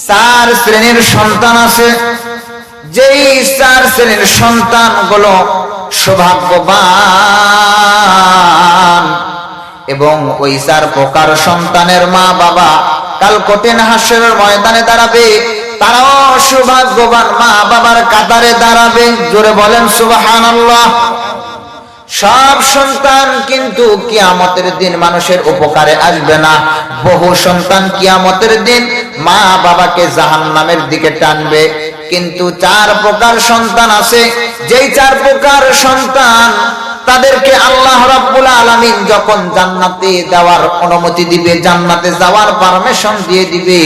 চার শ্রেণীর সন্তান আছে, যেই চার শ্রেণীর সন্তানগুলো সৌভাগ্যবান, এবং ওই চার প্রকার সন্তানের মা বাবা কাল কঠিন হাসরের ময়দানে দাঁড়াবে, তারাও সৌভাগ্যবান মা বাবার কাতারে দাঁড়াবে। জোরে বলেন সুবহানাল্লাহ। সব সন্তান কিন্তু কিয়ামতের দিন মানুষের উপকারে আসবে না। বহু সন্তান কিয়ামতের দিন মা বাবাকে জাহান্নামের দিকে টানবে। কিন্তু চার প্রকার সন্তান আছে, যেই চার প্রকার সন্তান তাদেরকে আল্লাহ রাব্বুল আলামিন যখন জান্নাতে যাওয়ার অনুমতি দিবে, জান্নাতে যাওয়ার পারমিশন দিয়ে দিবে,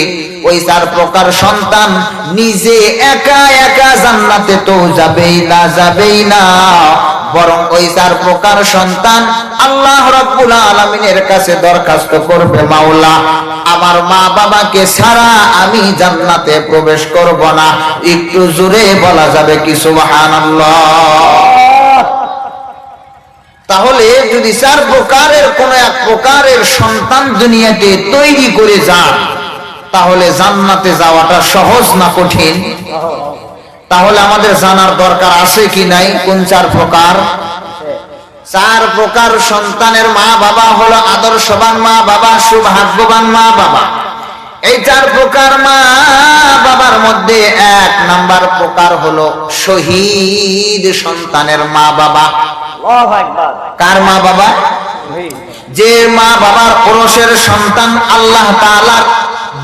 ওই চার প্রকার সন্তান নিজে একা একা জান্নাতে তো যাবেই না, বরং ওই চার প্রকার সন্তান আল্লাহ রাব্বুল আলামিনের কাছে দরখাস্ত করবে, মাওলা আমার মা বাবাকে ছাড়া আমি জান্নাতে প্রবেশ করব না। একটু জোরে বলা যাবে কি সুবহানাল্লাহ? তাহলে যদি চার প্রকারের কোন এক প্রকারের সন্তান দুনিয়াতে তৈরি করে যান, তাহলে জান্নাতে যাওয়াটা সহজ না কঠিন? তাহলে আমাদের জানার দরকার আছে কি নাই কোন চার প্রকার? চার প্রকার সন্তানের মা বাবা হলো আদর্শবান মা বাবা, সৌভাগ্যবান মা বাবা। এই চার প্রকার মা বাবার মধ্যে এক নাম্বার প্রকার হলো শহীদ সন্তানের মা বাবা। কার মা বাবা? যে মা বাবার ওরসের সন্তান আল্লাহ তাআলার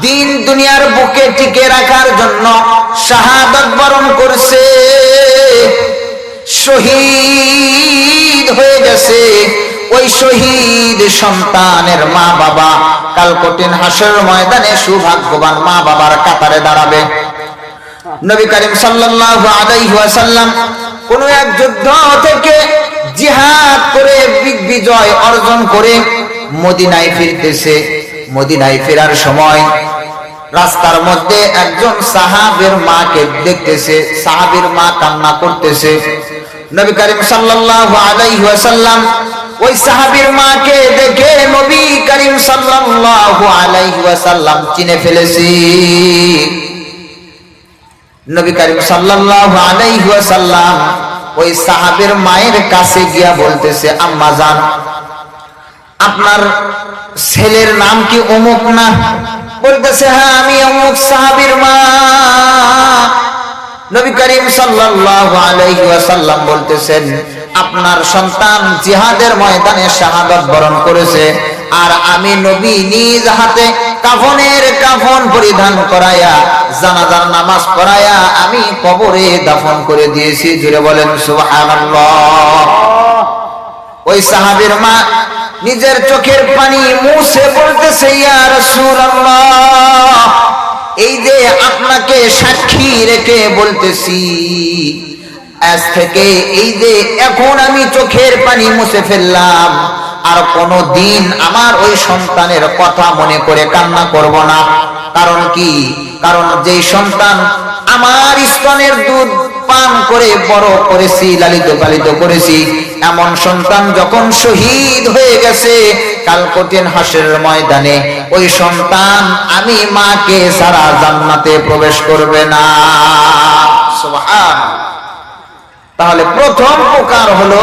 দিন দুনিয়ার বুকে টিকে রাখার জন্য শাহাদাত বরণ করছে, শহীদ হয়ে গেছে, ওই শহীদ সন্তানের মা বাবা কাল কঠিন হাসরের ময়দানে সৌভাগ্যবান মা বাবার কাতারে দাঁড়াবে। নবী করিম সাল্লাল্লাহু আলাইহি ওয়াসাল্লাম কোন এক যুদ্ধ থেকে জিহাদ করে বিজয় অর্জন করে মদিনায় ফিরতেছে। মদিনায় ফেরার সময় রাস্তার মধ্যে একজন সাহাবীর মাকে দেখতেছে, সাহাবীর মা কান্না করতেছে। নবী করিম সাল্লাল্লাহু আলাইহি ওয়াসাল্লাম ওই সাহাবীর মাকে দেখে নবী করিম সাল্লাল্লাহু আলাইহি ওয়াসাল্লাম চিনে ফেলেছি। নবী করিম সাল্লাল্লাহু আলাইহি ওয়াসাল্লাম ওই সাহাবীর মায়ের কাছে গিয়া বলতেছে, আম্মা জান, আপনার ছেলের নাম কি অমুক না? বলতেছে, হ্যাঁ আমি অমুক সাহাবীর মা। নবী করিম সাল্লাল্লাহু আলাইহি ওয়াসাল্লাম বলতেছেন, আপনার সন্তান জিহাদের ময়দানে শাহাদাত বরণ করেছে, আর আমি নবী নিজ হাতে কাফনের কাফন পরিধান করায়া জানাজার নামাজ পড়ায়া আমি কবরে দাফন করে দিয়েছি। জুড়ে বলেন সুবহানাল্লাহ। ওই সাহাবীর মা নিজের চোখের পানি মুছে বলতেছে, ইয়া রাসূলুল্লাহ, এই যে আপনাকে সাক্ষী রেখে বলতেছি, আজ থেকে এই যে এখন আমি চোখের পানি মুছে ফেললাম, আর কোনদিন আমার ওই সন্তানের কথা মনে করে কান্না করব না। কারণ কি? কারণ যেই সন্তান আমার স্তনের দুধ পান করে বড় করেছি, লালিত পালিত করেছি, এমন সন্তান যখন শহীদ হয়ে গেছে কাল কঠিন হাসরের ময়দানে, ওই সন্তান আমি মাকে ছাড়া জান্নাতে প্রবেশ করবে না। সুবহানাল্লাহ। তাহলে প্রথম প্রকার হলো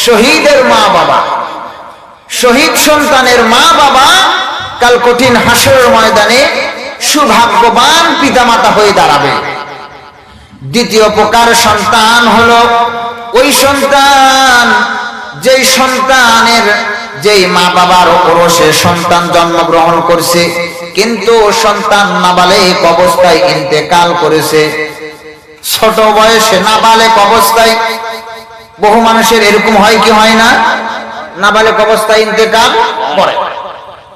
শহীদের মা বাবা। শহীদ সন্তানের মা বাবা কাল কঠিন হাসরের ময়দানে সৌভাগ্যবান পিতামাতা হয়ে দাঁড়াবে। দ্বিতীয় প্রকার সন্তান হলো ওই সন্তান যেই সন্তানের যেই মা বাবার ওরসে সন্তান জন্মগ্রহণ করছে, কিন্তু সন্তান নাবালেগ অবস্থায় ইন্তেকাল করেছে। ছোট বয়সে নাবালেগ অবস্থায় বহু মানুষের এরকম হয় কি হয় না? নাবালেগ অবস্থায় ইন্তেকাল করে।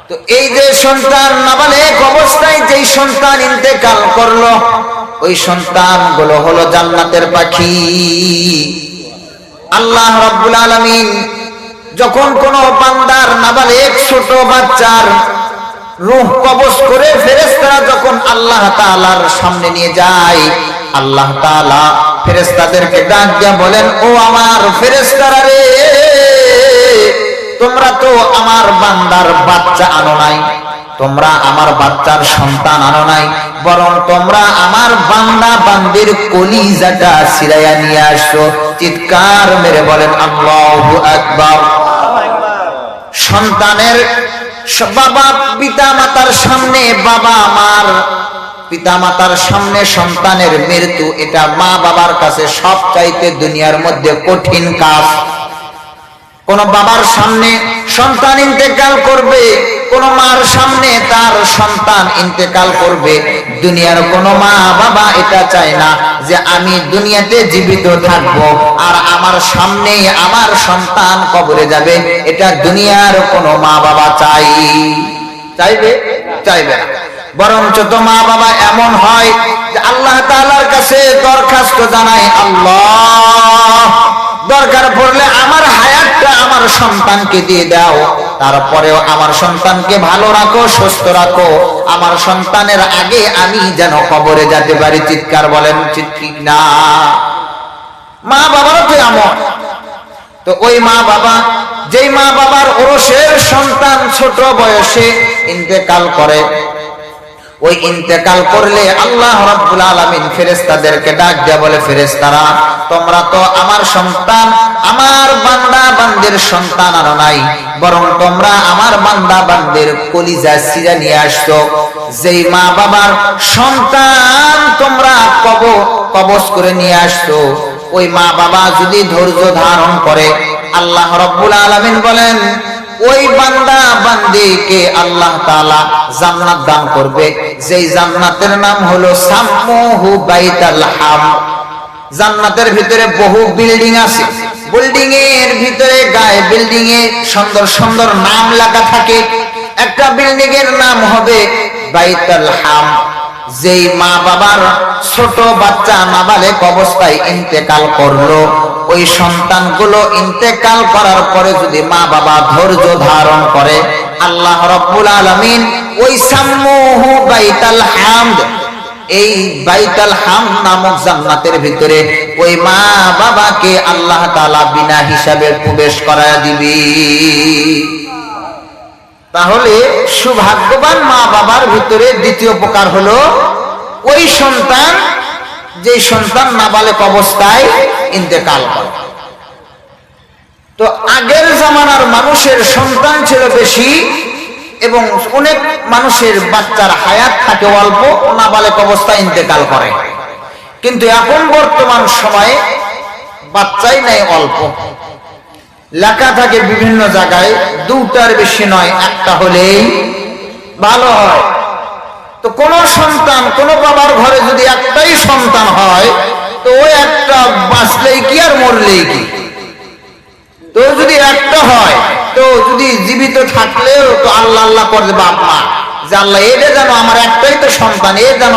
তো এই যে সন্তান নাবালেগ অবস্থায় যেই সন্তান ইন্তেকাল করলো, ওই সন্তানগুলো হলো জান্নাতের পাখি। আল্লাহ রাব্বুল আলামিন যখন কোন বান্দার নাবালেগ ছোট বাচ্চার রূহ কবজ করে ফেরেশতারা যখন আল্লাহ তাআলার সামনে নিয়ে যায়, আল্লাহ তাআলা ফেরেশতাদেরকে ডাক দিয়া বলেন, ও আমার ফেরেশতারা রে, তোমরা তো আমার বান্দার বাচ্চা আনো নাই, তোমরা আমার বাচ্চার সন্তান আনো নাই, বরং তোমরা আমার বান্দা বান্দির কলিজাটা ছিলাইয়া নিয়ে আসছো। চিৎকার মেরে বলেন আল্লাহু আকবার। সন্তানের বাবা পিতা মাতার সামনে, বাবা মার পিতা মাতার সামনে সন্তানের মৃত্যু, এটা মা বাবার কাছে সবচাইতে দুনিয়ার মধ্যে কঠিন কাজ। কোন বাবার সামনে সন্তান ইন্তেকাল করবে, কোন মার সামনে তার সন্তান ইন্তেকাল করবে, দুনিয়ার কোন মা বাবা এটা চায় না যে আমি দুনিয়াতে জীবিত থাকবো আর আমার সামনে আমার সন্তান কবরে যাবে। এটা দুনিয়ার কোন মা বাবা চাইবে? চাইবে না। বরঞ্চ তো মা বাবা এমন হয় যে আল্লাহ তাআলার কাছে দরখাস্ত জানায়, আল্লাহ দরকার পড়লে আমার হায়াতটা আমার সন্তানকে দিয়ে দাও, তারপরেও আমার সন্তানকে ভালো রাখো, সুস্থ রাখো, আমার সন্তানের আগে আমি যেন কবরে যেতে পারি। চিৎকার বলেন ঠিক না? মা বাবারও তো এমন। তো ওই মা বাবা, যেই মা বাবার ওরসের সন্তান ছোট বয়সে ইন্তেকাল করে, ওই ইন্তেকাল করলে আল্লাহ রাব্বুল আলামিন ফেরেশতাদেরকে ডাক দেয়া বলে, ফেরেশতারা তোমরা তো আমার সন্তান, আমার বান্দা বান্দির সন্তান আনো নাই, বরং তোমরা আমার বান্দা বান্দির কলিজা ছিঁড়ে নিয়ে আসছো। যেই মা বাবার সন্তান তোমরা কবজ করে নিয়ে আসছো, ওই মা বাবা যদি ধৈর্য ধারণ করে, আল্লাহ রাব্বুল আলামিন বলেন ওই বান্দা বান্দিকে আল্লাহ তাআলা জান্নাত দান করবে, যেই জান্নাতের নাম হলো সাম্মুহু বাইতাল হাম। জান্নাতের ভিতরে বহু বিল্ডিং আছে, বিল্ডিং এর ভিতরে গায়ে বিল্ডিং এ সুন্দর সুন্দর নাম লেখা থাকে। একটা বিল্ডিং এর নাম হবে বাইতুল হাম। যেই মা বাবার ছোট বাচ্চা নাবালেক অবস্থায় ইন্তেকাল করলো, ওই সন্তানগুলো ইন্তেকাল করার পরে যদি মা বাবা ধৈর্য ধারণ করে, আল্লাহ রাব্বুল আলামিন ওই সাম্মুহু বাইতুল হামদ, এই বাইতুল হাম নামক জান্নাতের ভিতরে ওই মা বাবাকে আল্লাহ তাআলা বিনা হিসাবে প্রবেশ করায় দিবে। তাহলে সৌভাগ্যবান মা বাবার ভিতরে দ্বিতীয় প্রকার হলো ওই সন্তান, যে সন্তান নাবালেক অবস্থায় ইন্তেকাল করে। তো আগের জামানার মানুষের সন্তান ছিল বেশি এবং অনেক মানুষের বাচ্চার হায়াত থাকে অল্প, নাবালেক অবস্থায় ইন্তেকাল করে। কিন্তু এখন বর্তমান সময়ে বাচ্চাই নাই অল্প, লেখা থাকে বিভিন্ন জায়গায় দুটার বেশি নয়, একটা হলেই ভালো হয়। তো কোন সন্তান, কোন বাবার ঘরে যদি একটাই সন্তান হয়, তো ওই একটা বাঁচলেই কি আর মরলেই কি? তো যদি একটা হয়, তো যদি জীবিত থাকলেও তো আল্লাহ আল্লাহ করবে বাপ মা, যে আল্লাহ এটা যেন আমার একটাই তো সন্তান, এ যেন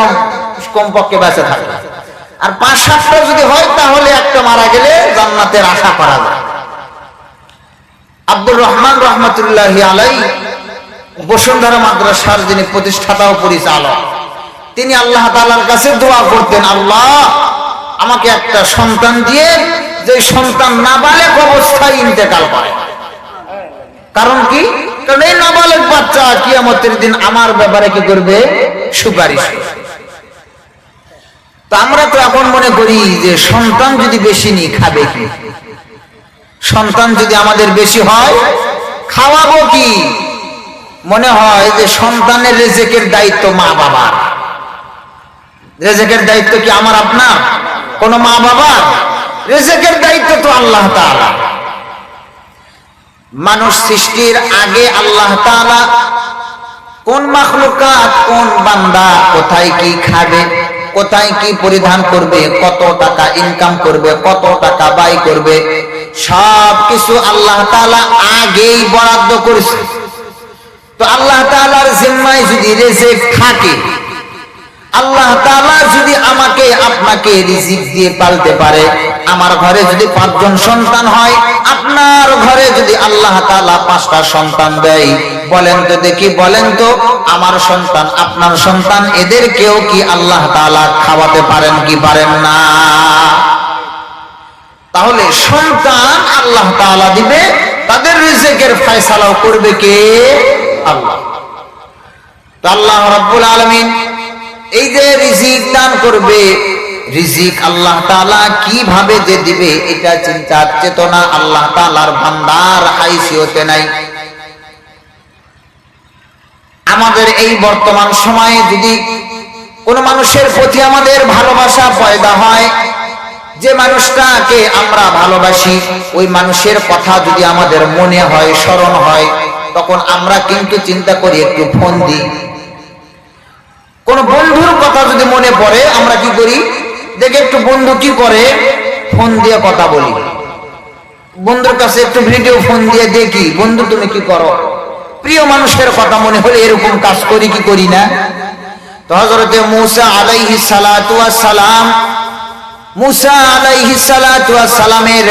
কমপক্ষে বেঁচে থাকে। আর 5-7টা যদি হয়, তাহলে একটা মারা গেলে জান্নাতের আশা করা যায়। আব্দুর রহমান রহমাতুল্লাহি আলাইহি বসুন্ধরা মাদ্রাসার যিনি প্রতিষ্ঠাতা ও পরিচালক, তিনি আল্লাহ তাআলার কাছে দোয়া করতেন, আল্লাহ আমাকে একটা সন্তান দিয়ে, যে সন্তান নাবালেক অবস্থায় ইন্তেকাল করে। কারণ কি? কারণ এই নাবালেক বাচ্চা কিয়ামতের দিন আমার ব্যাপারে কি করবে? সুপারিশ। তো আমরা তো এখন মনে করি যে সন্তান যদি বেশি নি খাবে কি? সন্তান যদি আমাদের বেশি হয় খাওয়াবো কি? মনে হয় যে সন্তানের রিজিকের দায়িত্ব মা বাবার। রিজিকের দায়িত্ব কি আমার আপনার? কোন মা বাবার? রিজিকের দায়িত্ব তো আল্লাহ তাআলা। মানুষ সৃষ্টির আগে আল্লাহ তাআলা কোন মাখলুকাত, কোন বান্দা কোথায় কি খাবে, কোথায় কি পরিধান করবে, কত টাকা ইনকাম করবে, কত টাকা ব্যয় করবে, সব কিছু আল্লাহ তাআলা আগেই বরাদ্দ করেছে। তো আল্লাহ তাআলার জিম্মায় যদি রিজিক থাকে, আল্লাহ তাআলা যদি আমাকে আপনাকে রিজিক দিয়ে পালতে পারে, আমার ঘরে যদি 5 জন সন্তান হয়, আপনার ঘরে যদি আল্লাহ তাআলা 5টা সন্তান দেয়, বলেন তো দেখি, বলেন তো আমার সন্তান, আপনার সন্তান, এদেরকেও কি আল্লাহ তাআলা খাওয়াতে পারেন কি পারেন না? তাহলে সন্তান আল্লাহ তাআলা দিবে, তাদের রিজিকের ফয়সালাও করবে কে? আল্লাহ। তো আল্লাহ রাব্বুল আলামিন এই যে রিজিক দান করবে, রিজিক আল্লাহ তাআলা কিভাবে যে দিবে এটা চিন্তার চেতনা আল্লাহ তাআলার বান্দার হাইসিয়তে নাই। আমাদের এই বর্তমান সময়ে যদি কোন মানুষের প্রতি আমাদের ভালোবাসা পয়দা হয়, যে মানুষটাকে আমরা ভালোবাসি ওই মানুষের কথা যদি আমাদের মনে হয়, স্মরণ হয়, তখন আমরা কিন্তু চিন্তা করি একটু ফোন দিই। কোন বন্ধুর কথা যদি মনে পড়ে আমরা কি করি, দেখে একটু বন্ধু কি করে, ফোন দিয়ে কথা বলি। বন্ধুর কাছে একটু ভিডিও ফোন দিয়ে দেখি বন্ধু তুমি কি করো। প্রিয় মানুষের কথা মনে হলে এরকম কাজ করি কি করি না? তো হযরতে মূসা আলাইহিস সালাতু ওয়াস সালাম, মূসা আলাইহিস সালাতু ওয়াস সালামের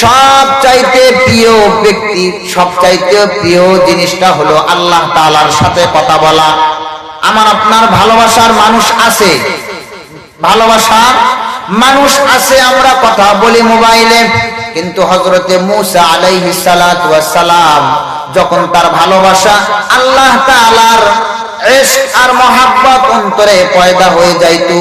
সবচাইতে প্রিয় ব্যক্তি, সবচাইতে প্রিয় জিনিসটা হলো আল্লাহ তাআলার সাথে কথা বলা। আমার আপনার ভালোবাসার মানুষ আছে, ভালোবাসার মানুষ আছে, আমরা কথা বলি মোবাইলে, কিন্তু হযরতে মূসা আলাইহিস সালাতু ওয়াস সালাম যখন তার ভালোবাসা আল্লাহ তাআলার ইশক আর মহব্বত অন্তরে পয়দা হয়ে যাইতো,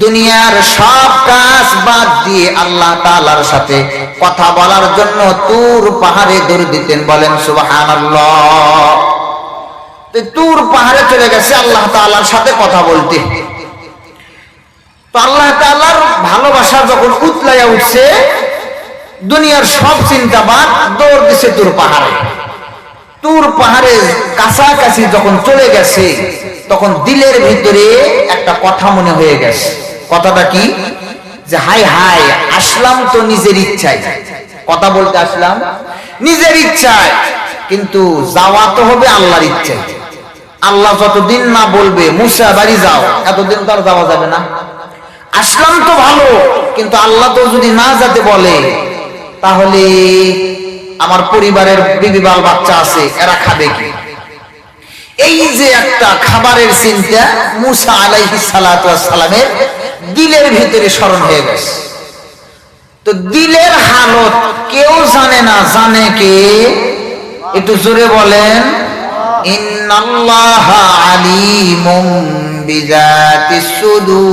দুনিয়ার সব কাজ বাদ দিয়ে আল্লাহ তাআলার সাথে কথা বলার জন্য তুর পাহাড়ে দৌড় দিতেন। বলেন সুবহানাল্লাহ। তুর পাহাড়ে চলে গেছে আল্লাহ তাআলার সাথে কথা বলতে। তো আল্লাহ তাআলার ভালোবাসা যখন উতলাইয়া উঠছে, দুনিয়ার সব চিন্তা বাদ দৌড় দিছে তুর পাহাড়ে। তুর পাহাড়ে কাছাকাছি যখন চলে গেছে তখন দিলের ভিতরে একটা কথা মনে হয়ে গেছে। কথাটা কি? যে হাই হাই, আসলাম তো নিজের ইচ্ছায়, কথা বলতে আসলাম নিজের ইচ্ছায়, কিন্তু যাওয়া তো হবে আল্লাহর ইচ্ছায়। আল্লাহ যতদিন না বলবে মূসা বাড়ি যাও, এতদিন তো আর যাওয়া যাবে না। আসলাম তো ভালো, কিন্তু আল্লাহ তো যদি না যেতে বলে, তাহলে আমার পরিবারের বিবি বাল বাচ্চা আছে, এরা খাবে কি? এই যে একটা খাবারের চিন্তা মূসা আলাইহিস সালাতু ওয়াস সালামের দিলের ভিতরে স্মরণ হয়ে গেছে। তো দিলের হালত কেউ জানে না, জানে কে? একটু জোরে বলেন, ইন্নাল্লাহা আলিমুম বিযাতিস সুদূর।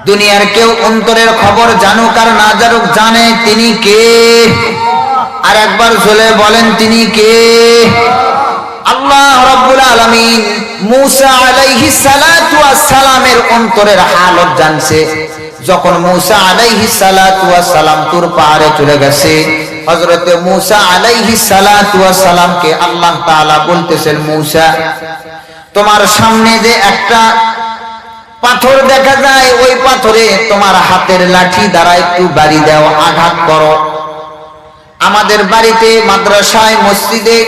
দুনিয়ার কেউ অন্তরের খবর জানুক আর না জানুক, জানে তিনি কে। আর একবার জোরে বলেন, তিনি কে? আল্লাহ রাব্বুল আলামিন মূসা আলাইহিস সালাতু ওয়াস সালামের অন্তরের হালত জানছে। যখন মূসা আলাইহিস সালাতু ওয়াস সালাম তুর পাহাড়ে চলে গেছে, হযরতে মূসা আলাইহিস সালাতু ওয়াস সালামকে আল্লাহ তাআলা বলতেছেন, মূসা তোমার সামনে যে একটা পাথর দেখা যায়, ওই পাথরে তোমার হাতের লাঠি দ্বারা একটু বাড়ি দাও, আঘাত করো। আমাদের বাড়িতে, মাদ্রাসায়, মসজিদে,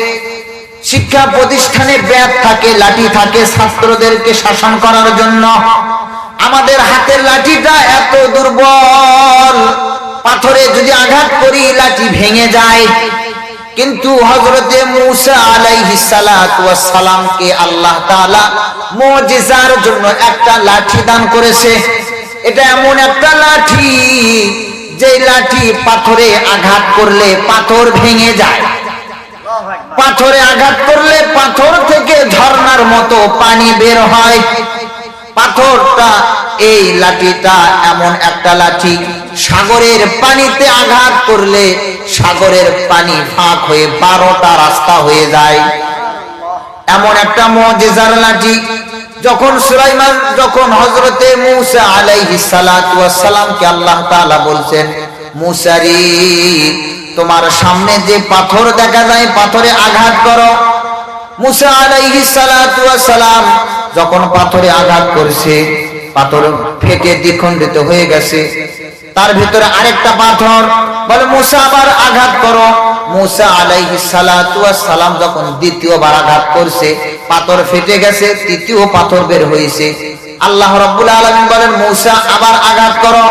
শিক্ষা প্রতিষ্ঠানে ব্যাট থাকে, লাঠি থাকে ছাত্রদেরকে শাসন করার জন্য। আমাদের হাতের লাঠিটা এত দুর্বল, পাথরে যদি আঘাত করি লাঠি ভেঙে যায়। কিন্তু হযরতে মূসা আলাইহিস সালাতু ওয়াস সালামকে আল্লাহ তাআলা মুজিজার জন্য একটা লাঠি দান করেছে। এটা এমন একটা লাঠি, যে লাঠি পাথরে আঘাত করলে পাথর ভেঙে যায়। পাথরে আঘাত করলে পাথর থেকে ঝর্ণার মতো পানি বের হয়। পাথরটা, এই লাঠিটা এমন একটা লাঠি, সাগরের পানিতে আঘাত করলে সাগরের পানি ফাঁক হয়ে 12টা রাস্তা হয়ে যায়। এমন একটা মুজিজার লাঠি। যখন সুলাইমান, যখন হযরতে মূসা আলাইহিস সালাতু ওয়াস সালামকে আল্লাহ তাআলা বলছেন, মূসা রে তোমার সামনে যে পাথর দেখা যায়, পাথরে আঘাত করো। মূসা আলাইহিস সালাতু ওয়াস সালাম যখন পাথরে আঘাত করেছে, পাথর ফেটে দ্বিখণ্ডিত হয়ে গেছে। তার ভিতরে আরেকটা পাথর, বলে মূসা আবার আঘাত করো। মূসা আলাইহিস সালাতু ওয়াস সালাম যখন দ্বিতীয়বার আঘাত করছে, পাথর ফেটে গেছে, তৃতীয় পাথর বের হয়েছে। আল্লাহ রাব্বুল আলামিন বলেন, মূসা আবার আঘাত করো।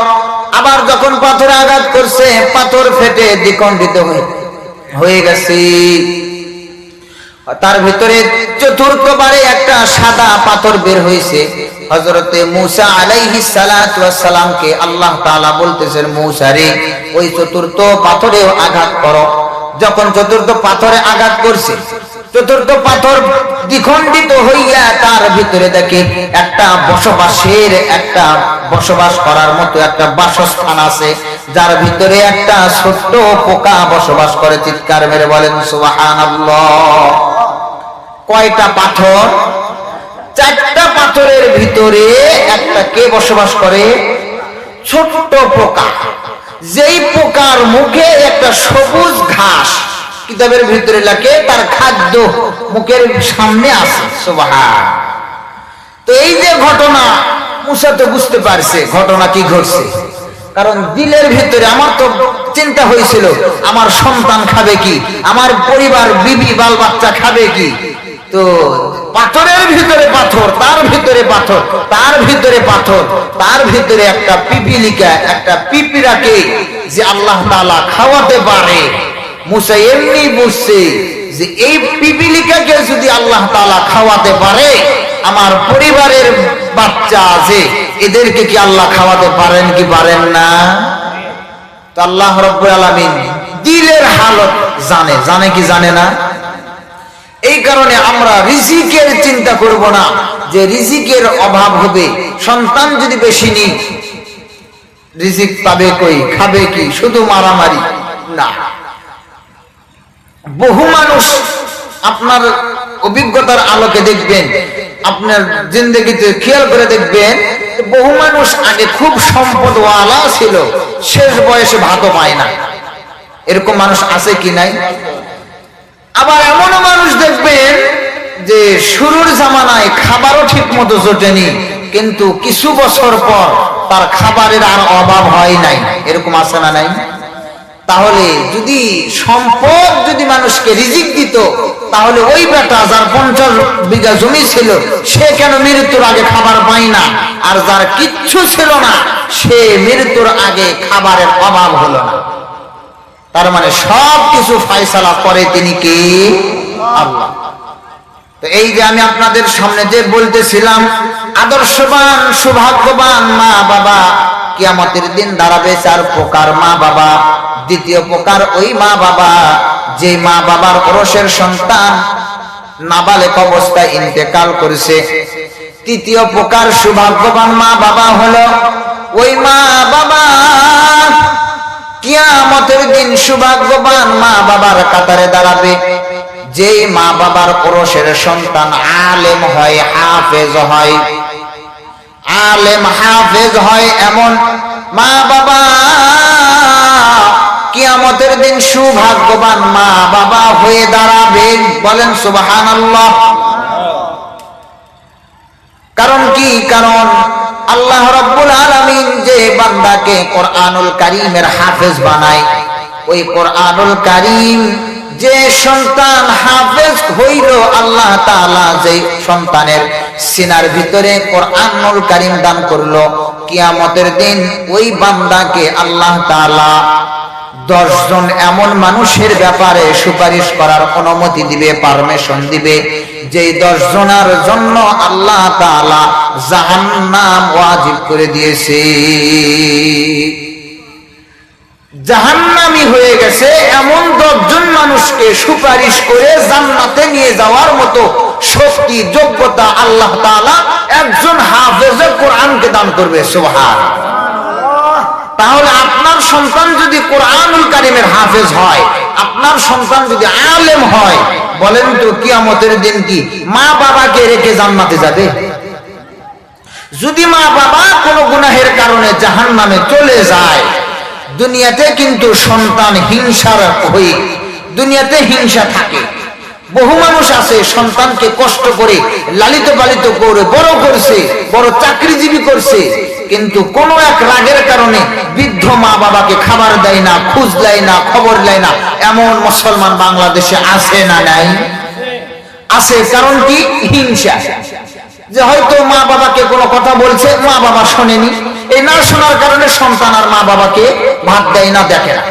আবার যখন পাথরে আঘাত করছে, পাথর ফেটে দ্বিখণ্ডিত হয়ে গেছে। তার ভিতরে চতুর্থবারে একটা সাদা পাথর বের হয়েছে। হযরতে মূসা আলাইহিস সালাতু ওয়াস সালামকে আল্লাহ তাআলা বলতেছেন, মূসা রে ওই চতুর্থ পাথরেও আঘাত করো। যখন চতুর্থ পাথরে আঘাত করছে, চতুর্থ পাথর দ্বিখণ্ডিত হইয়া তার ভিতরে দেখে একটা বসবাস করার মতো একটা বাসস্থান আছে, যার ভিতরে একটা ছোট্ট পোকা বসবাস করে। চিৎকার মেরে বলেন সুবহানাল্লাহ। কয়টা পাথর? চারটা পাথরের ভিতরে একটা কে বসবাস করে? ছোট্ট পোকা। যেই পোকার মুখে একটা সবুজ ঘাস, কিতাবের ভিতরে লেখে তার খাদ্য মুখের সামনে আছে। সুবহান। তো এই যে ঘটনা, মুসা তো বুঝতে পারছে ঘটনা কি ঘটছে, কারণ দিলের ভিতরে আমার তো চিন্তা হয়েছিল আমার সন্তান খাবে কি, আমার পরিবার বিবি বাল বাচ্চা খাবে কি। তো পাথরের ভিতরে পাথর, তার ভিতরে পাথর, তার ভিতরে পাথর, তার ভিতরে একটা পিপিলিকা, একটা পিপিরাকে যে আল্লাহ তাআলা খাওয়াতে পারে। মুসা এমনি বুঝছে যে এই পিপিলিকাকে যদি আল্লাহ তাআলা খাওয়াতে পারে, আমার পরিবারের বাচ্চা আছে, এদেরকে কি আল্লাহ খাওয়াতে পারেন কি পারেন না? তো আল্লাহ রাব্বুল আলামিন দিলের হালত জানে কি জানে না? এই কারণে আমরা রিজিকের চিন্তা করব না যে রিজিকের অভাব হবে, সন্তান যদি বেশি নিই রিজিক পাবে কই, খাবে কি, শুধু মারামারি না। বহু মানুষ আপনার অভিজ্ঞতার আলোকে দেখবেন, আপনার জিন্দেগিতে খেয়াল করে দেখবেন, বহু মানুষ আগে খুব সম্পদওয়ালা ছিল, শেষ বয়সে ভাতও পায় না। এরকম মানুষ আছে কি নাই? আবার এমনও মানুষ দেখবেন যে শুরুর জামানায় খাবারও ঠিক মতো জোটেনি, কিন্তু কিছু বছর পর তার খাবারের আর অভাব হয় নাই। এরকম আছে না নাই? তাহলে যদি সম্পদ যদি মানুষকে রিজিক দিত, তাহলে ওই বেটা যার 50 বিঘা জমি ছিল সে কেন মৃত্যুর আগে খাবার পায় না, আর যার কিচ্ছু ছিল না সে মৃত্যুর আগে খাবারের অভাব হলো না। তার মানে সব কিছু ফয়সালা করে তিনি কে? আল্লাহ। তো এই যে আমি আপনাদের সামনে যে বলতেছিলাম, আদর্শবান সৌভাগ্যবান মা বাবা কিয়ামতের দিন দাঁড়াবে 4 প্রকার মা বাবা। দ্বিতীয় প্রকার ওই মা বাবা যে মা বাবার ওরসের সন্তান নাবালেক অবস্থায় ইন্তেকাল করেছে। তৃতীয় প্রকার সৌভাগ্যবান মা বাবা হলো ওই মা বাবা কিয়ামতের দিন সৌভাগ্যবান মা বাবার কাতারে দাঁড়াবে যেই মা বাবার ওরসের সন্তান আলেম হয়, হাফেজ হয়। আলেম হাফেজ হয় এমন মা বাবা কিয়ামতের দিন সৌভাগ্যবান মা বাবা হয়ে দাঁড়াবে। বলেন সুবহানাল্লাহ। কারণ কি? কারণ আল্লাহ রাব্বুল আলামিন যে বান্দাকে কোরআনুল কারীমের হাফেজ বানায়, ওই কোরআনুল কারীম যে সন্তান হাফেজ হইল, আল্লাহ তাআলা যে সন্তানের সিনার ভিতরে কোরআনুল কারীম দান করলো, কিয়ামতের দিন ওই বান্দাকে আল্লাহ তাআলা 10 জন এমন মানুষের ব্যাপারে সুপারিশ করার অনুমতি দিবে, পারমিশন দিবে, যেই 10 জনের জন্য আল্লাহ তাআলা জাহান্নাম ওয়াজিব করে দিয়েছে। জাহান্নামী হয়ে গেছে এমন 10 জন মানুষকে সুপারিশ করে জান্নাতে নিয়ে যাওয়ার মতো শক্তি, যোগ্যতা আল্লাহ তাআলা একজন হাফেজে কোরআনকে দান করবে। সুবহানাল্লাহ। তাহলে আপনার সন্তান যদি কোরআনুল কারীমের হাফেজ হয়, আপনার সন্তান যদি আলেম হয়, বলেন তো কিয়ামতের দিন কি মা বাবাকে রেখে জান্নাতে যাবে? যদি মা বাবা কোনো গুনাহের কারণে জাহান্নামে চলে যায়, দুনিয়াতে কিন্তু সন্তান হিংসার হয়ে দুনিয়াতে হিংসা থাকে। বহু মানুষ আছে সন্তানকে কষ্ট করে লালিত পালিত করে বড় করছে, বড় চাকরিজীবী করছে, কিন্তু কোনো এক রাগের কারণে বৃদ্ধ মা বাবাকে খাবার দেয় না, খোঁজ দেয় না, খবর দেয় না। এমন মুসলমান বাংলাদেশে আছে না নাই? আছে। কারণ কি? হিংসা। যে হয়তো মা বাবাকে কোনো কথা বলছে, মা বাবা শোনেনি, এই না শোনার কারণে সন্তান আর মা বাবাকে ভাত দেয় না, দেখে না।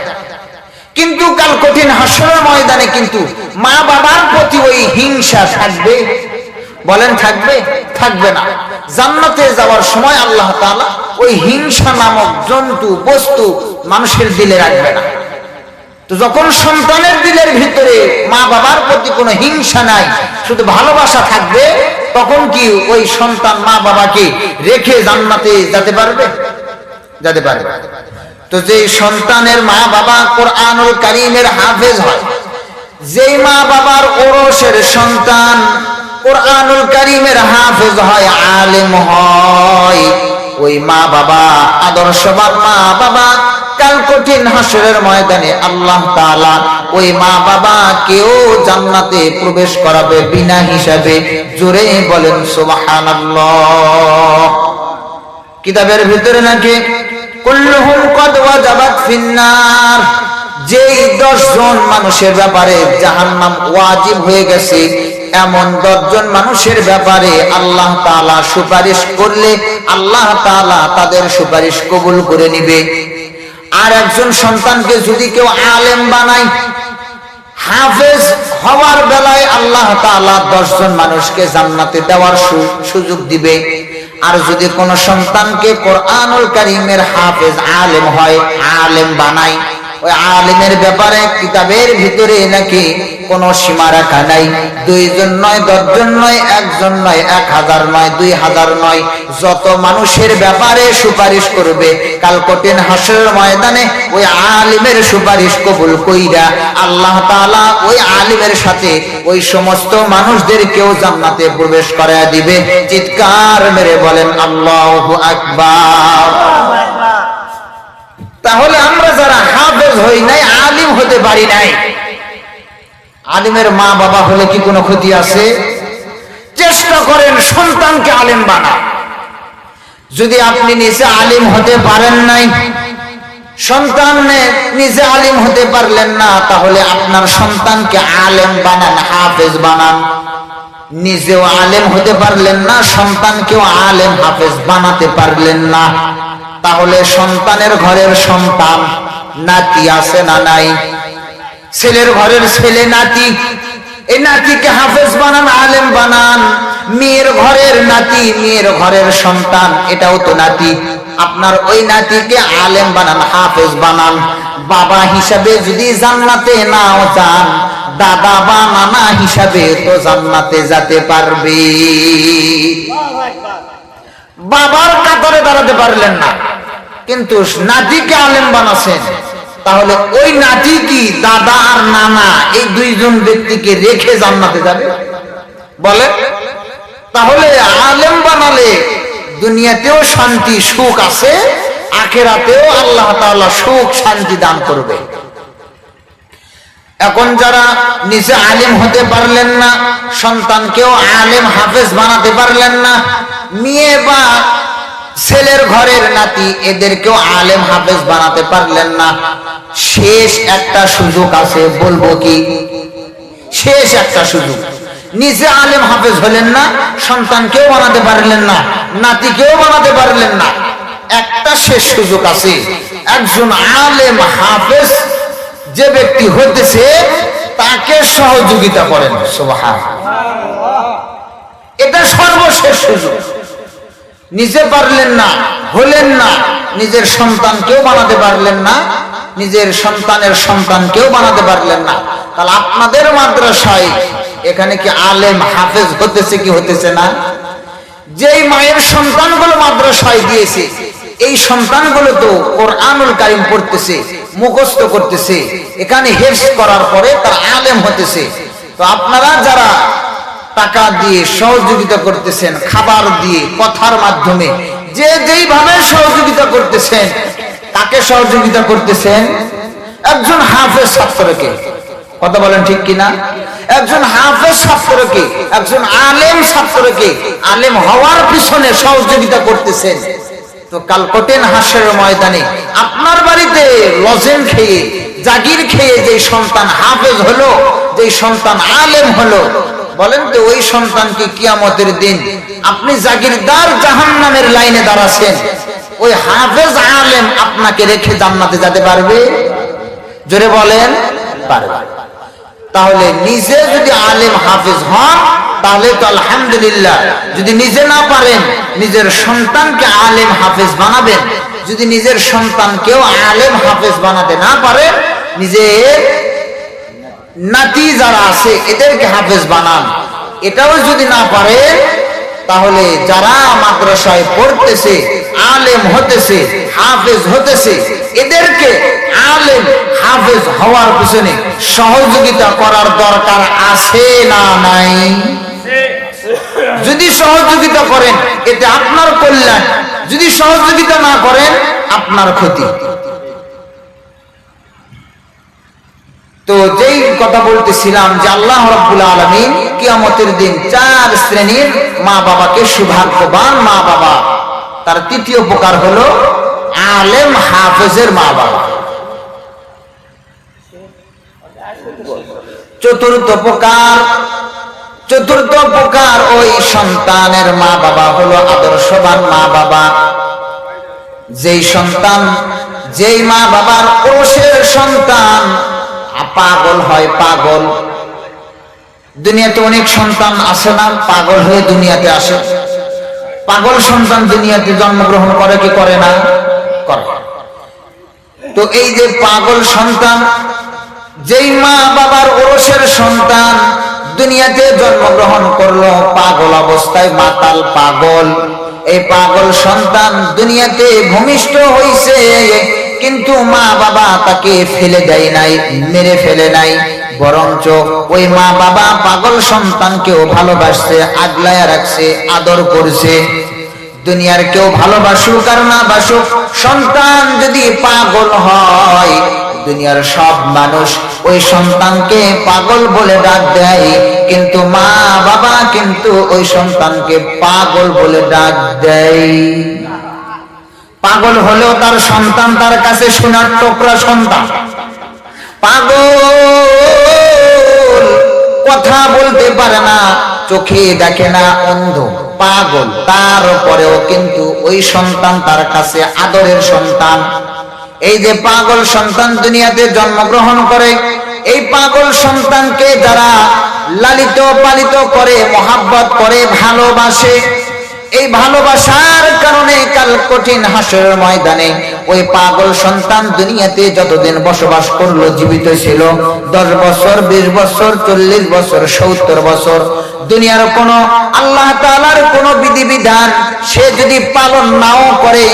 কিন্তু কাল কঠিন হাসরের ময়দানে কিন্তু মা বাবার প্রতি ওই হিংসা থাকবে? বলেন থাকবে? থাকবে না। জান্নাতে যাওয়ার সময় আল্লাহ তাআলা ওই হিংসা নামক জন্তু, বস্তু মানুষের দিলে রাখবে না। তো যখন সন্তানের দিলের ভিতরে মা বাবার প্রতি কোনো হিংসা নাই, শুধু ভালোবাসা থাকবে, তখন কি ওই সন্তান মা বাবাকে রেখে জান্নাতে যেতে পারবে? যেতে পারবে। তো যেই সন্তানের মা বাবা কোরআনুল কারীমের হাফেজ হয়, যেই মা বাবার ওরসের সন্তান কোরআনুল কারীমের হাফেজ হয়, আলেম হয়, ওই মা বাবা আদর্শবান মা বাবা কাল কঠিন হাসরের ময়দানে আল্লাহ তাআলা ওই মা বাবা কেউ জান্নাতে প্রবেশ করাবে বিনা হিসাবে। জোরে বলেন সুবহানাল্লাহ। কিতাবের ভিতরে নাকি কুল্লুহুম কদ ওয়াজাবাত ফিন্নার, যেই 10 জন মানুষের ব্যাপারে জাহান্নাম ওয়াজিব হয়ে গেছে, এমন 10 জন মানুষের ব্যাপারে আল্লাহ তাআলা সুপারিশ করলে আল্লাহ তাআলা তাদের সুপারিশ কবুল করে নিবে। আর একজন সন্তানকে যদি কেউ আলেম বানায়, হাফেজ হওয়ার বেলায় আল্লাহ তাআলা 10 জন মানুষকে জান্নাতে দেওয়ার সুযোগ দিবে। আর যদি কোন সন্তানকে কোরআনুল কারীমের হাফেজ আলেম হয়, আলেম বানায়, ওই আলেমের ব্যাপারে কিতাবের ভিতরে নাকি কোন সীমা রাখা নাই। 2 জন নয়, 10 জন নয়, 1 জন নয়, 1000 নয়, 2000 নয়, যত মানুষের ব্যাপারে সুপারিশ করবে কাল কঠিন হাসরের ময়দানে ওই আলেমের সুপারিশ কবুল কইরা আল্লাহ তাআলা ওই আলেমের সাথে ওই সমস্ত মানুষদেরকেও জান্নাতে প্রবেশ করায় দিবে। চিৎকার মেরে বলেন আল্লাহু আকবার। তাহলে আমরা যারা হাফেজ হই নাই, আলিম হতে পারি নাই, আলিমের মা বাবা হলে কি কোনো ক্ষতি আছে? চেষ্টা করেন সন্তানকে আলেম বানান। যদি আপনি নিজে আলিম হতে পারেন নাই, সন্তান নিজে আলিম হতে পারলেন না, তাহলে আপনার সন্তানকে আলেম বানান, হাফেজ বানান। নিজেও আলেম হতে পারলেন না, সন্তানকেও আলেম হাফেজ বানাতে পারলেন না, তাহলে সন্তানের ঘরের সন্তান নাতি আছে না নাই? ছেলের ঘরের ছেলে নাতি, এই নাতিকে হাফেজ বানান, আলেম বানান। মেয়ের ঘরের নাতি, মেয়ের ঘরের সন্তান, এটাও তো নাতি। আপনার ওই নাতিকে আলেম বানান, হাফেজ বানান। বাবা হিসাবে যদি জান্নাতে নাও যান, দাদা বা নানা হিসাবে তো জান্নাতে যেতে পারবে। বাবার কাতারে দাঁড়াতে পারলেন না, কিন্তু নাতিকে আলেম বানাছেন, তাহলে ওই নাতি কি দাদা আর নানা এই 2 জন ব্যক্তিকে রেখে জান্নাতে যাবে? বলে তাহলে আলেম বানালে দুনিয়াতেও শান্তি সুখ আছে, আখিরাতেও আল্লাহ তাআলা সুখ শান্তি দান করবে। এখন যারা নিজে আলেম হতে পারলেন না, সন্তানকেও আলেম হাফেজ বানাতে পারলেন না, মেয়ে বা ছেলের ঘরের নাতি এদেরকেও আলেম হাফেজ বানাতে পারলেন না, শেষ একটা সুযোগ আছে। বলবো কি? শেষ একটা সুযোগ। নিজে আলেম হাফেজ হলেন না, সন্তানকেও বানাতে পারলেন না, নাতিকেও বানাতে পারলেন না, একটা শেষ সুযোগ আছে। একজন আলেম হাফেজ যে ব্যক্তি হইতেছে তাকে সহযোগিতা করেন। সুবহানাল্লাহ। এটা সর্বশেষ সুযোগ। নিজে পারলেন না, হলেন না, নিজের সন্তানকেও বানাতে পারলেন না, নিজের সন্তানের সন্তানকেও বানাতে পারলেন না, তাহলে আপনাদের মাদ্রাসায় এখানে কি আলেম হাফেজ হতেছে কি হতেছে না? যেই মায়ের সন্তানগুলো মাদ্রাসায় দিয়েছে, এই সন্তানগুলো তো কোরআনুল কারীম পড়তেছে, মুখস্থ করতেছে, এখানে হিফজ করার পরে তার আলেম হতেছে। তো আপনারা যারা টাকা দিয়ে সহযোগিতা করতেছেন, খাবার দিয়ে, কথার মাধ্যমে, যে যেইভাবে সহযোগিতা করতেছেন, তাকে সহযোগিতা করতেছেন একজন হাফেজ ছাত্রকে। কথা বলেন ঠিক কিনা? একজন হাফেজ ছাত্রকে, একজন আলেম ছাত্রকে আলেম হওয়ার পিছনে সহযোগিতা করতেছেন। তো কাল কঠিন হাসরের ময়দানে আপনার বাড়িতে লজেন খেয়ে, জাগির খেয়ে যে সন্তান হাফেজ হলো, যে সন্তান আলেম হলো, বলেন তো ওই সন্তানকে কিয়ামতের দিন আপনি জাগিরদার জাহান্নামের লাইনে দাঁড়াছেন, ওই হাফেজ আলেম আপনাকে রেখে জান্নাতে যেতে পারবে? জোরে বলেন, পারবে। তাহলে নিজে যদি আলেম হাফেজ হন তাহলে তো আলহামদুলিল্লাহ। যদি নিজে না পারেন, নিজের সন্তানকে আলেম হাফেজ বানাবেন। যদি নিজের সন্তানকেও আলেম হাফেজ বানাতে না পারে, নিজের নাতি যারা আছে এদেরকে হাফেজ বানান। এটাও যদি না পারেন তাহলে যারা মাদ্রাসায় পড়তেছে, আলেম হতেছে, হাফেজ হতেছে, এদেরকে আলেম হাফেজ হওয়ার পিছনে সহযোগিতা করার দরকার আছে না নাই? যদি সহযোগিতা করেন এতে আপনার কল্যাণ, যদি সহযোগিতা না করেন আপনার ক্ষতি। তো যেই কথা বলতেছিলাম যে আল্লাহ রাব্বুল আলামিন কিয়ামতের দিন 4 শ্রেণীর মা বাবাকে সৌভাগ্যবান মা বাবা, তার তৃতীয় প্রকার হলো আলেম হাফেজের মা বাবা। চতুর্থ প্রকার ওই সন্তানের মা বাবা হলো আদর্শবান মা বাবা। যেই মা বাবার কোষের সন্তান পাগল হয়, পাগল। দুনিয়াতে অনেক সন্তান আসে না, পাগল হয়ে দুনিয়াতে আসে। পাগল সন্তান দুনিয়াতে জন্মগ্রহণ করে কি করে না? করে। তো এই যে পাগল সন্তান, যেই মা বাবার ওরসের সন্তান দুনিয়াতে জন্মগ্রহণ করলো পাগল অবস্থায়, মাতাল পাগল, এই পাগল সন্তান দুনিয়াতে ভূমিষ্ঠ হইছে, কিন্তু মা বাবা তাকে ফেলে দেয় নাই, মেরে ফেলে নাই, বরঞ্চ ওই মা বাবা পাগল সন্তানকেও ভালোবাসছে, আগলায় রাখছে, আদর করছে। দুনিয়ার কেউ ভালোবাসুক আর না বাসুক, সন্তান যদি পাগল হয় দুনিয়ার সব মানুষ ওই সন্তানকে পাগল বলে ডাক দেয়, কিন্তু মা বাবা কিন্তু ওই সন্তানকে পাগল বলে ডাক দেয়। পাগল হলেও তার সন্তান তার কাছে সোনার টুকরা সন্তান। পাগল কথা বলতে পারে না, চোখে দেখে না, অন্ধ, পাগল, তারপরেও কিন্তু ওই সন্তান তার কাছে আদরের সন্তান। এই যে পাগল সন্তান দুনিয়াতে জন্মগ্রহণ করে, এই পাগল সন্তানকে যারা লালিত পালিত করে, মহাব্বত করে, ভালোবাসে, এই ভালোবাসার কারণে কাল কঠিন হাসরের ময়দানে ওই পাগল সন্তান দুনিয়াতে যতদিন বসবাস করলো, জীবিত ছিল, 10 বছর, 20 বছর, 40 বছর, 70 বছর, দুনিয়ার কোন আল্লাহ তাআলার কোন বিধিবিধান সে যদি পালন নাও করে,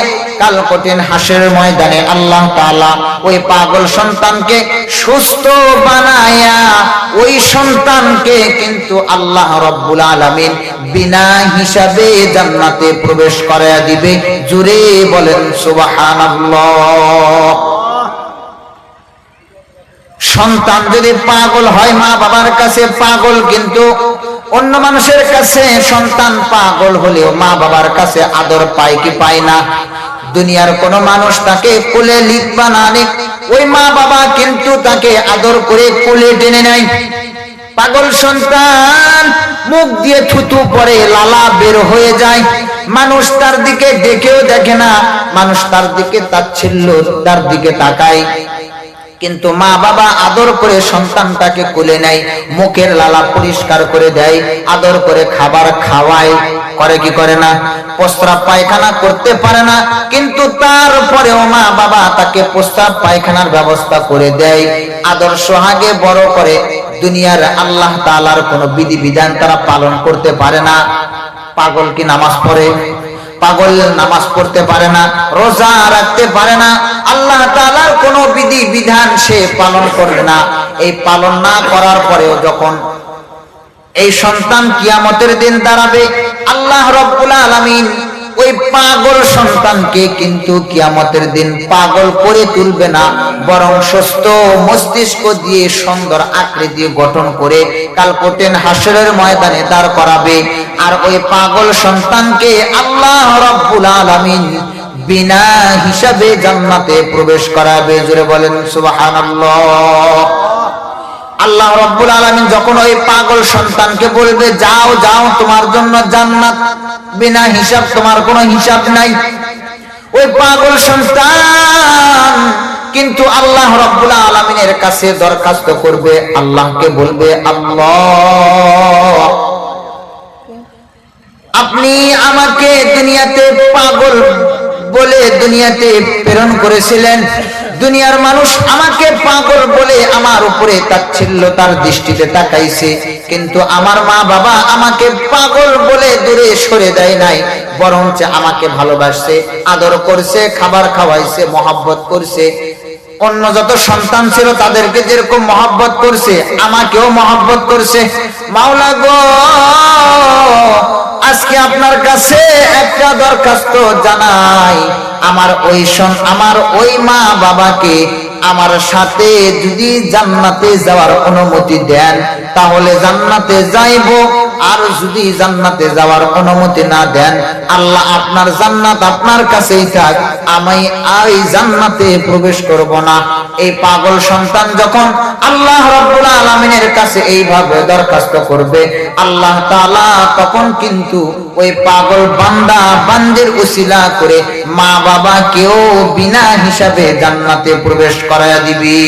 কাল কঠিন হাসরের ময়দানে আল্লাহ তাআলা ওই পাগল সন্তানকে সুস্থ বানায়া ওই সন্তানকে কিন্তু আল্লাহ রাব্বুল আলামিন বিনা হিসাবে জান্নাতে প্রবেশ করায়া দিবে। জোরে বলেন সুবহানাল্লাহ। সন্তান যদি পাগল হয় মা বাবার কাছে পাগল, কিন্তু অন্য মানুষের কাছে সন্তান পাগল হলেও মা বাবার কাছে আদর পায় কি পায় না? দুনিয়ার কোন মানুষ তাকে কোলে লিখবা না নিক, ওই মা বাবা কিন্তু তাকে আদর করে কোলে টেনে নেয়। পাগল সন্তান মুখ দিয়ে থুতু পড়ে, লালা বের হয়ে যায়, মানুষ তার দিকে দেখেও দেখে না, মানুষ তার দিকে তার দিকে তাকায়, কিন্তু মা বাবা আদর করে সন্তানটাকে কোলে নেয়, মুখের লালা পরিষ্কার করে দেয়, আদর করে খাবার খাওয়ায়, করে কি করে না? প্রস্রাব পায়খানা করতে পারে না, কিন্তু তারপরেও মা বাবা তাকে প্রস্রাব পায়খানার ব্যবস্থা করে দেয়, আদর সোহাগে বড় করে। দুনিয়ার আল্লাহ তাআলার কোনো বিধিবিধান তারা পালন করতে পারে না। পাগল কি নামাজ পড়ে? পাগল নামাজ পড়তে পারে না, রোজা রাখতে পারে না, আল্লাহ তাআলার কোনো বিধি বিধান সে পালন করে না। এই পালন না করার পরেও যখন এই সন্তান কিয়ামতের দিন দাঁড়াবে, আল্লাহ রাব্বুল আলামিন ওই পাগল সন্তানকে কিন্তু কিয়ামতের দিন পাগল করে তুলবে না, বরং সুস্থ মস্তিষ্ক দিয়ে সুন্দর আকৃতি গঠন করে কাল কঠিন হাসরের ময়দানে দাঁড় করাবে। আর ওই পাগল সন্তানকে আল্লাহ রাব্বুল আলামিন বিনা হিসাবে জান্নাতে প্রবেশ করাবে। জোরে বলেন সুবহানাল্লাহ। আল্লাহ রাব্বুল আলামিন যখন ওই পাগল সন্তানকে বলবে, যাও যাও, তোমার জন্য জান্নাত বিনা হিসাব, তোমার কোনো হিসাব নাই, ওই পাগল সন্তান কিন্তু আল্লাহ রাব্বুল আলামিনের কাছে দরখাস্ত করবে, আল্লাহকে বলবে, আল্লাহ আপনি আমাকে দুনিয়াতে পাগল বলে দুনিয়াতে প্রেরণ করেছিলেন, দুনিয়ার মানুষ আমাকে পাগল বলে আমার উপরে তাচ্ছিল্যতার দৃষ্টিতে তাকাইছে, কিন্তু আমার মা বাবা আমাকে পাগল বলে দূরে সরে দেয় নাই, বরঞ্চ আমাকে ভালোবাসছে, আদর করছে, খাবার খাওয়াইছে, মহব্বত করছে। অন্য যত সন্তান ছিল তাদেরকে যেরকম মহব্বত করছে, আমাকেও মহব্বত করছে। মাওলা গো, আজকে আপনার কাছে একটা দরখাস্ত জানাই, আমার ওই মা বাবাকে আমার সাথে যদি জান্নাতে যাওয়ার অনুমতি দেন তাহলে জান্নাতে যাইব, আর যদি জান্নাতে যাওয়ার অনুমতি না দেন, আল্লাহ আপনার জান্নাত আপনার কাছেই থাক, আমি এই জান্নাতে প্রবেশ করব না। এই পাগল সন্তান যখন আল্লাহ রাব্বুল আলামিনের কাছে এইভাবে দরখাস্ত করবে, আল্লাহ তাআলা তখন কিন্তু ওই পাগল বান্দা বান্দির উসিলা করে মা বাবাকেও বিনা হিসাবে জান্নাতে প্রবেশ করায়া দিবি।